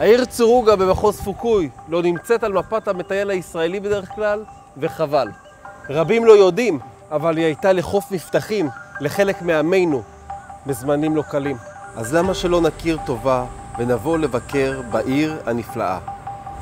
העיר צורוגה במחוז פוקוי לא נמצאת על מפת המטייל הישראלי בדרך כלל, וחבל. רבים לא יודעים, אבל היא הייתה לחוף מבטחים לחלק מעמנו בזמנים לא קלים. אז למה שלא נכיר טובה ונבוא לבקר בעיר הנפלאה?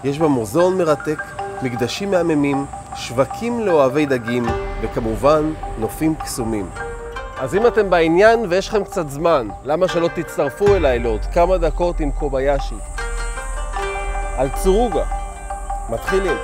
יש בה מוזיאון מרתק, מקדשים מהממים, שווקים לאוהבי דגים, וכמובן נופים קסומים. אז אם אתם בעניין ויש לכם קצת זמן, למה שלא תצטרפו אליי לעוד כמה דקות עם קוביישי? על צורוגה. מתחילים.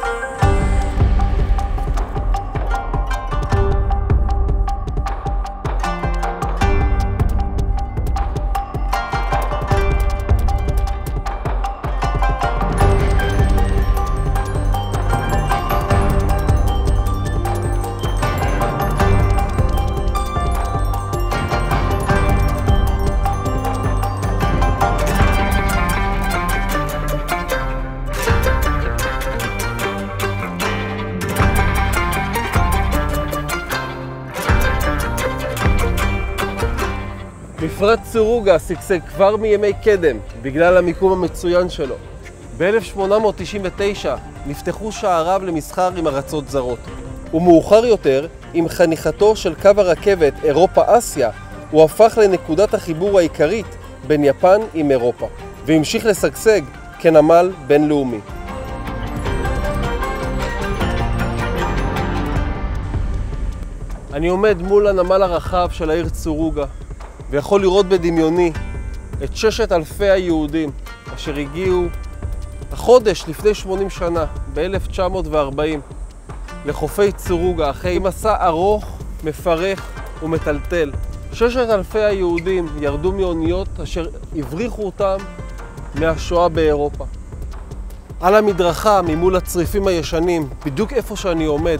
מפרץ צורוגה שגשג כבר מימי קדם בגלל המיקום המצוין שלו. ב-1899 נפתחו שעריו למסחר עם ארצות זרות. ומאוחר יותר, עם חניכתו של קו הרכבת אירופה-אסיה, הוא הפך לנקודת החיבור העיקרית בין יפן עם אירופה, והמשיך לשגשג כנמל בינלאומי. אני עומד מול הנמל הרחב של העיר צורוגה, ויכול לראות בדמיוני את 6,000 היהודים אשר הגיעו החודש לפני 80 שנה, ב-1940, לחופי צורוגה, אחרי מסע ארוך, מפרך ומטלטל. 6,000 היהודים ירדו מאוניות אשר הבריחו אותם מהשואה באירופה. על המדרכה ממול הצריפים הישנים, בדיוק איפה שאני עומד,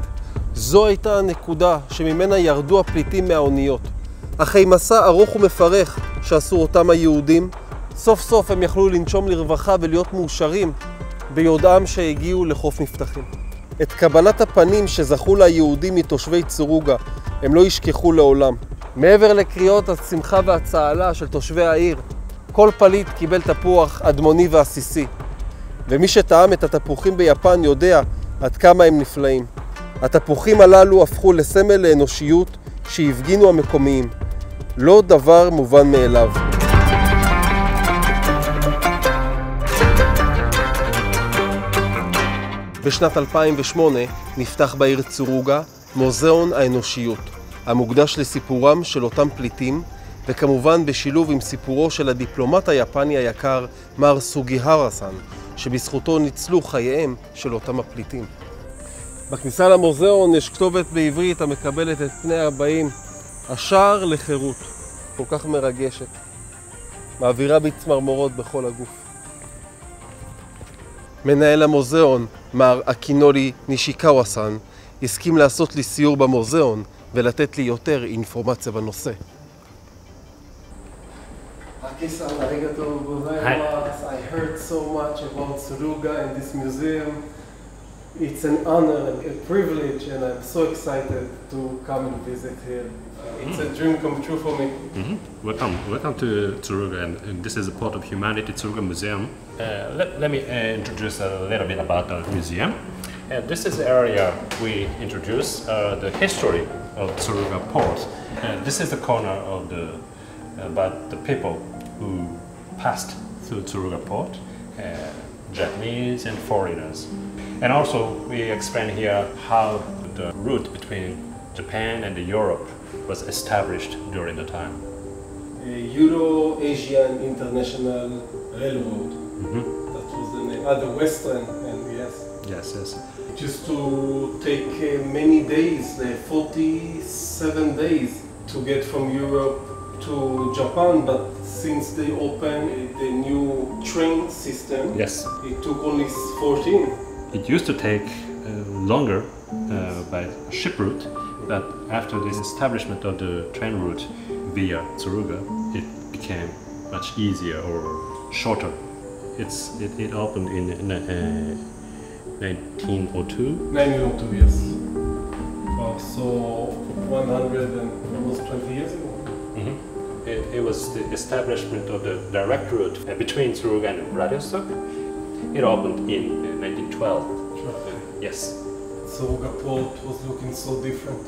זו הייתה הנקודה שממנה ירדו הפליטים מהאוניות. אחרי מסע ארוך ומפרך שעשו אותם היהודים, סוף סוף הם יכלו לנשום לרווחה ולהיות מאושרים ביודעם שהגיעו לחוף מבטחים. את קבלת הפנים שזכו ליהודים מתושבי צורוגה הם לא ישכחו לעולם. מעבר לקריאות השמחה והצהלה של תושבי העיר, כל פליט קיבל תפוח אדמוני ועסיסי. ומי שטעם את התפוחים ביפן יודע עד כמה הם נפלאים. התפוחים הללו הפכו לסמל לאנושיות שהפגינו המקומיים. לא דבר מובן מאליו. בשנת 2008 נפתח בעיר צורוגה מוזיאון האנושיות, המוקדש לסיפורם של אותם פליטים, וכמובן בשילוב עם סיפורו של הדיפלומט היפני היקר מר סוגיהרה-סן, שבזכותו ניצלו חייהם של אותם הפליטים. בכניסה למוזיאון יש כתובת בעברית המקבלת את פני הבאים, השער לחירות. כל כך מרגשת. מעבירה בצמרמורות בכל הגוף. מנהל המוזיאון, מר אקינורי נישיקאווה-סן, הסכים לעשות לי סיור במוזיאון ולתת לי יותר אינפורמציה בנושא. אקי-סן, אריגאטו גוזאימאס. I heard so much about Tsuruga and this museum. It's an honor and a privilege, and I'm so excited to come and visit here. It's a dream come true for me. Welcome to Tsuruga, and this is a part of Humanity Tsuruga Museum. Let me introduce a little bit about the museum. This is the area we introduce the history of Tsuruga port. This is the corner of about the people who passed through Tsuruga port, Japanese and foreigners. And also we explain here how the route between Japan and Europe was established during the time. Euro-Asian International Railroad. That was the name. The Western, and yes. Yes. It used to take many days, 47 days, to get from Europe to Japan, but since they opened the new train system, Yes. It took only 14. It used to take longer by ship route, but after the establishment of the train route via Tsuruga, it became much easier or shorter. It opened in 1902. 1902, yes. So 100 and almost 20 years ago. It was the establishment of the direct route between Tsuruga and Uladivostok, It opened in 1912. Yes. Tsuruga port was looking so different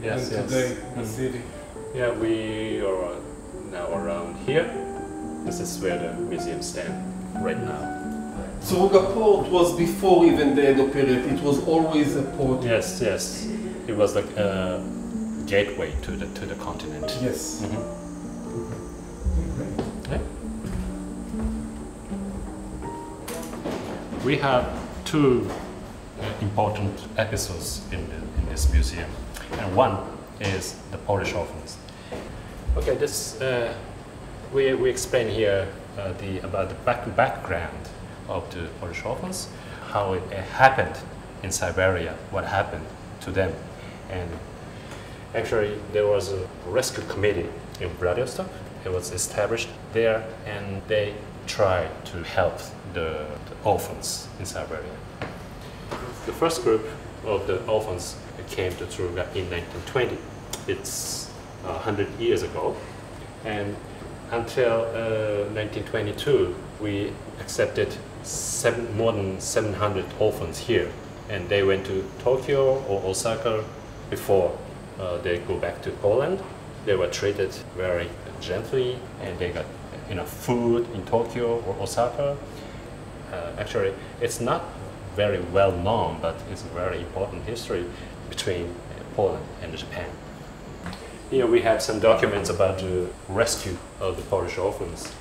Yes, than today in the city. Yeah, we are now around here. This is where the museum stands right now. Tsuruga port was before even the Edo period. It was always a port. Yes, yes. It was like a gateway to the continent. Yes. Okay. We have two important episodes in this museum, and one is the Polish Orphans. Okay, this we explain here about the background of the Polish Orphans, how it happened in Siberia, what happened to them, and actually there was a rescue committee in Vladivostok. It was established there, and they tried to help the orphans in Siberia. The first group of the orphans came to Tsuruga in 1920. It's 100 years ago. And until 1922, we accepted more than 700 orphans here. And they went to Tokyo or Osaka before they go back to Poland. They were treated very gently, and they got enough food in Tokyo or Osaka. Actually, it's not very well known, but it's a very important history between Poland and Japan. Here we have some documents about the rescue of the Polish orphans,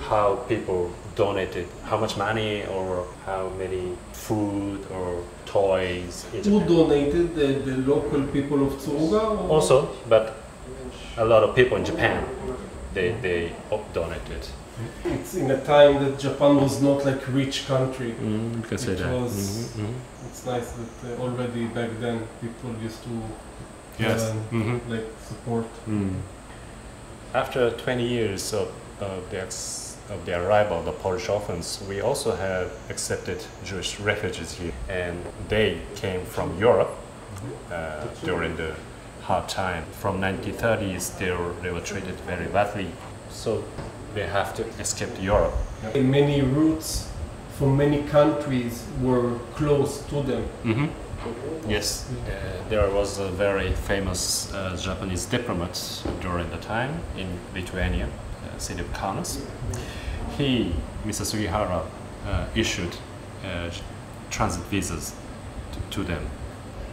how people donated, how much money or how many food or toys. Who donated? The local people of Tsuruga? Also, but a lot of people in Japan, they donated. It's in a time that Japan was not like a rich country. You can say that. It's nice that already back then people used to like support. After 20 years of the arrival of the Polish orphans, we also have accepted Jewish refugees here, and they came from Europe during the hard time. From 1930s, they were treated very badly, so they have to escape to Europe. Many routes from many countries were close to them. Yes, there was a very famous Japanese diplomat during the time in Lithuania, city of Kaunas. He, Mr. Sugihara, issued transit visas to them.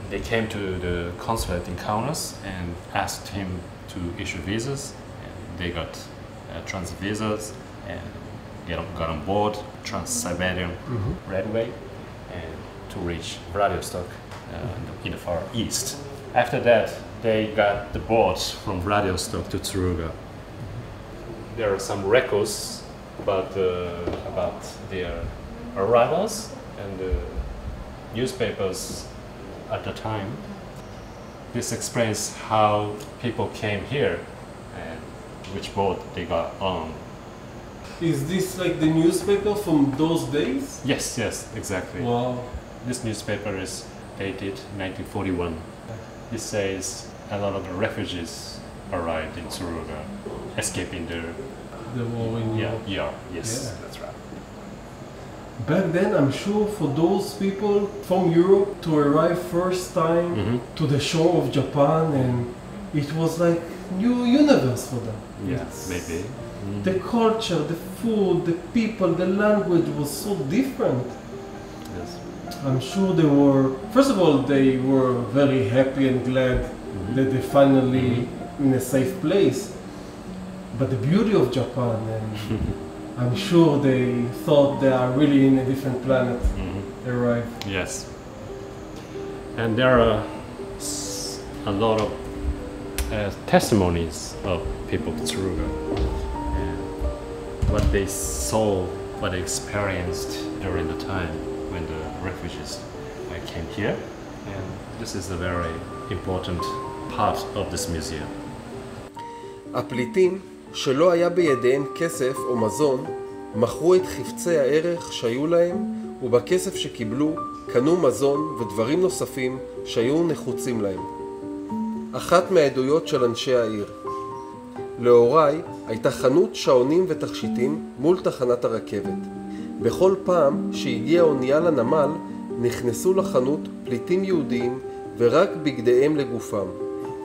They came to the consulate in Kaunas and asked him to issue visas, and they got transit visas and got on board Trans-Siberian Railway and to reach Vladivostok in the far east. After that, they got the boats from Vladivostok to Tsuruga. There are some records about their arrivals and the newspapers at the time. This explains how people came here and which boat they got on. Is this like the newspaper from those days? Yes, exactly. Wow. This newspaper is dated 1941. It says a lot of the refugees arrived in Tsuruga, escaping the war in Europe. Yes, that's right. Back then, I'm sure for those people from Europe to arrive first time to the shore of Japan, and it was like new universe for them. Yes, maybe. The culture, the food, the people, the language was so different. Yes. I'm sure they were, first of all, they were very happy and glad that they finally in a safe place. But the beauty of Japan, and I'm sure they thought they are really in a different planet. They arrived. Yes. And there are a lot of testimonies of people in Tsuruga. What they saw, what they experienced during the time when the refugees came here. And this is a very important part of this museum. הפליטים שלא היה בידיהם כסף או מזון, מכרו את חפצי הערך שהיו להם, ובכסף שקיבלו קנו מזון ודברים נוספים שהיו נחוצים להם. אחת מהעדויות של אנשי העיר. להוריי הייתה חנות שעונים ותכשיטים מול תחנת הרכבת, בכל פעם שהגיעה אונייה לנמל, נכנסו לחנות פליטים יהודים ורק בגדיהם לגופם.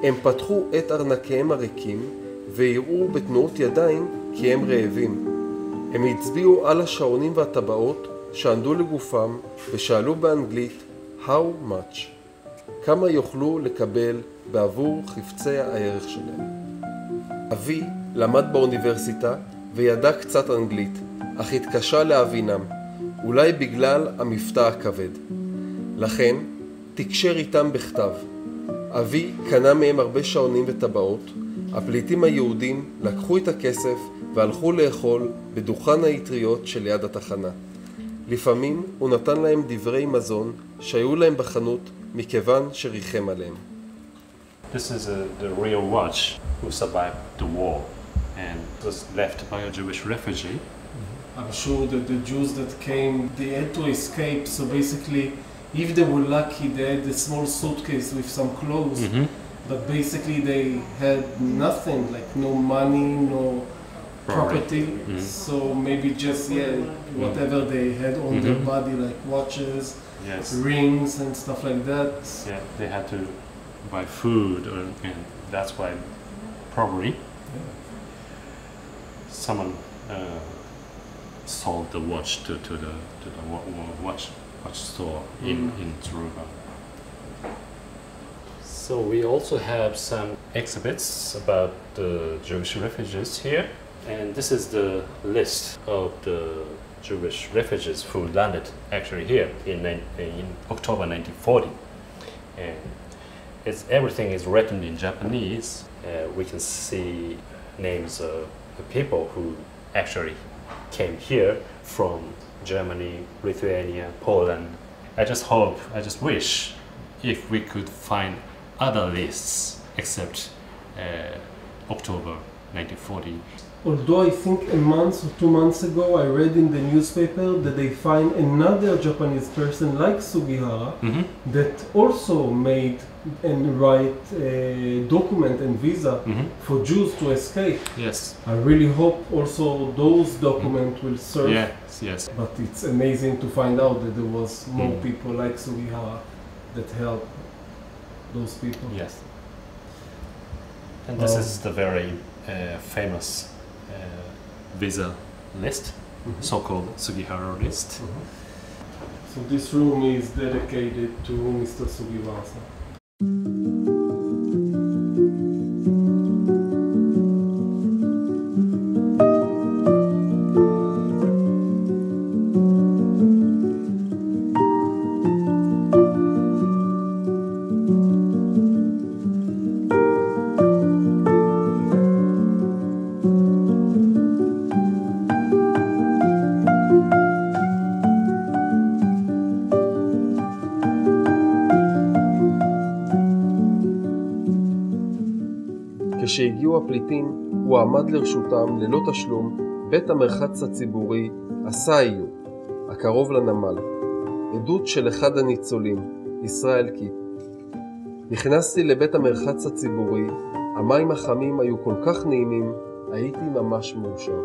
הם פתחו את ארנקיהם הריקים והראו בתנועות ידיים כי הם רעבים. הם הצביעו על השעונים והטבעות שענדו לגופם ושאלו באנגלית How much? כמה יוכלו לקבל בעבור חפצי הערך שלהם. אבי למד באוניברסיטה וידע קצת אנגלית, אך התקשה להבינם, אולי בגלל המבטא הכבד. לכן תקשר איתם בכתב. אבי קנה מהם הרבה שעונים וטבעות. הפליטים היהודים לקחו את הכסף והלכו לאכול בדוכן האטריות שליד התחנה. לפעמים הוא נתן להם דברי מזון שהיו להם בחנות מכיוון שריחם עליהם. This is the real watch who survived the war and was left by a Jewish refugee. I'm sure that the Jews that came, they had to escape, so basically if they were lucky they had a small suitcase with some clothes, but basically they had nothing, like no money, no property, so maybe just whatever they had on their body, like watches, rings and stuff like that. Yeah, they had to buy food, and that's why probably someone sold the watch to the watch store in Tsuruga. So we also have some exhibits about the Jewish refugees here, and this is the list of the Jewish refugees who landed actually here in October 1940. And everything is written in Japanese. We can see names of the people who actually came here from Germany, Lithuania, Poland. I just wish if we could find other lists except October 1940. Although I think a month or 2 months ago I read in the newspaper that they find another Japanese person like Sugihara that also made and write a document and visa for Jews to escape. Yes. I really hope also those documents will serve. Yes. But it's amazing to find out that there was more people like Sugihara that helped those people. Yes. And this is the very famous visa list, so-called Sugihara list. So this room is dedicated to Mr. Sugihara. כשהגיעו הפליטים, הוא עמד לרשותם ללא תשלום בית המרחץ הציבורי הסאיו, הקרוב לנמל. עדות של אחד הניצולים, ישראל קיפ. נכנסתי לבית המרחץ הציבורי, המים החמים היו כל כך נעימים, הייתי ממש מאושר.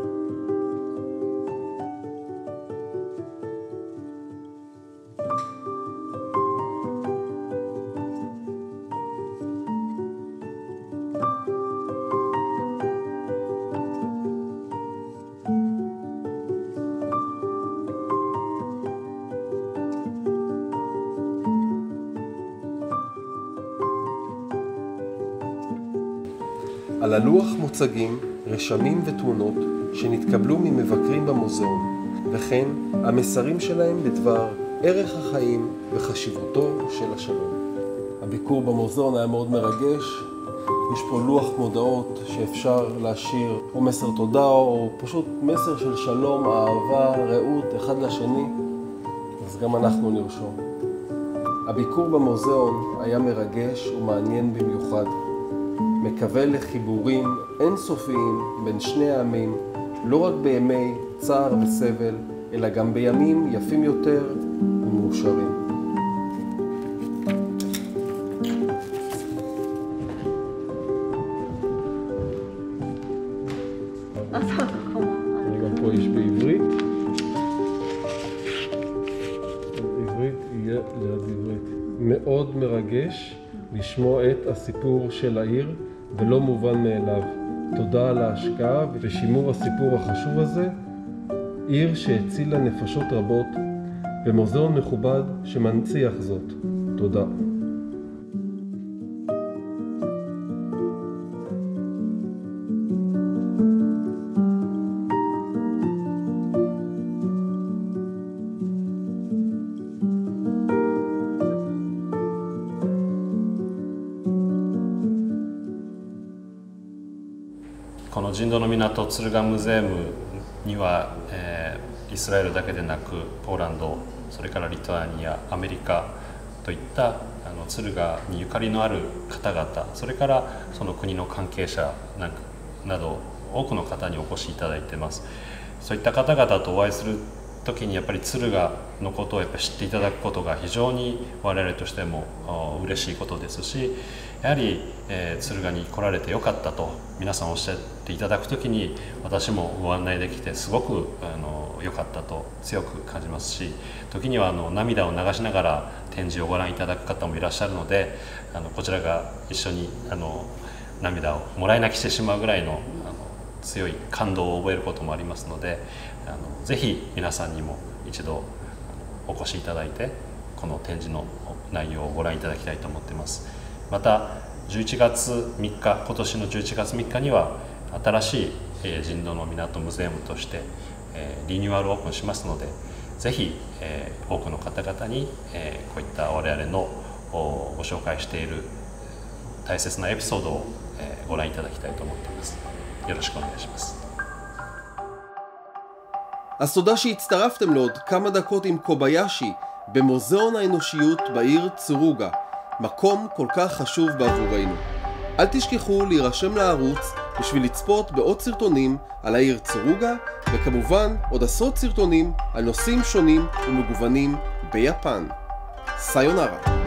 על הלוח מוצגים רשמים ותמונות שנתקבלו ממבקרים במוזיאון, וכן המסרים שלהם בדבר ערך החיים וחשיבותו של השלום. הביקור במוזיאון היה מאוד מרגש. יש פה לוח מודעות שאפשר להשאיר או מסר תודה או פשוט מסר של שלום, אהבה, רעות אחד לשני, אז גם אנחנו נרשום. הביקור במוזיאון היה מרגש ומעניין במיוחד. מקווה לחיבורים אינסופיים בין שני העמים, לא רק בימי צער וסבל, אלא גם בימים יפים יותר ומאושרים. גם פה יש בעברית. מאוד מרגש לשמוע את הסיפור של העיר ולא מובן מאליו. תודה על ההשקעה ושימור הסיפור החשוב הזה. עיר שהצילה נפשות רבות ומוזיאון מכובד שמנציח זאת. תודה.この人道の港敦賀ムゼウムには、イスラエルだけでなくポーランド、それからリトアニア、アメリカといった敦賀にゆかりのある方々、それからその国の関係者など多くの方にお越しいただいています。そういった方々とお会いする時にやっぱり敦賀のことをやっぱり知っていただくことが非常に我々としても嬉しいことですし、やはり敦賀に来られてよかったと皆さんおっしゃっていただく時に私もご案内できてすごく良かったと強く感じますし、時には涙を流しながら展示をご覧いただく方もいらっしゃるので、こちらが一緒に涙をもらい泣きしてしまうぐらいの強い感動を覚えることもありますので、ぜひ皆さんにも一度お越しいただいてこの展示の内容をご覧いただきたいと思っています。また11月3日、今年の11月3日には新しい人道の港ムゼウムとしてリニューアルオープンしますので、ぜひ多くの方々にこういった我々のご紹介している大切なエピソードをご覧いただきたいと思っています。よろしくお願いします。אז תודה שהצטרפתם לעוד כמה דקות עם קוביישי במוזיאון האנושיות בעיר צורוגה, מקום כל כך חשוב בעבורנו. אל תשכחו להירשם לערוץ בשביל לצפות בעוד סרטונים על העיר צורוגה, וכמובן עוד עשרות סרטונים על נושאים שונים ומגוונים ביפן. סיונרה.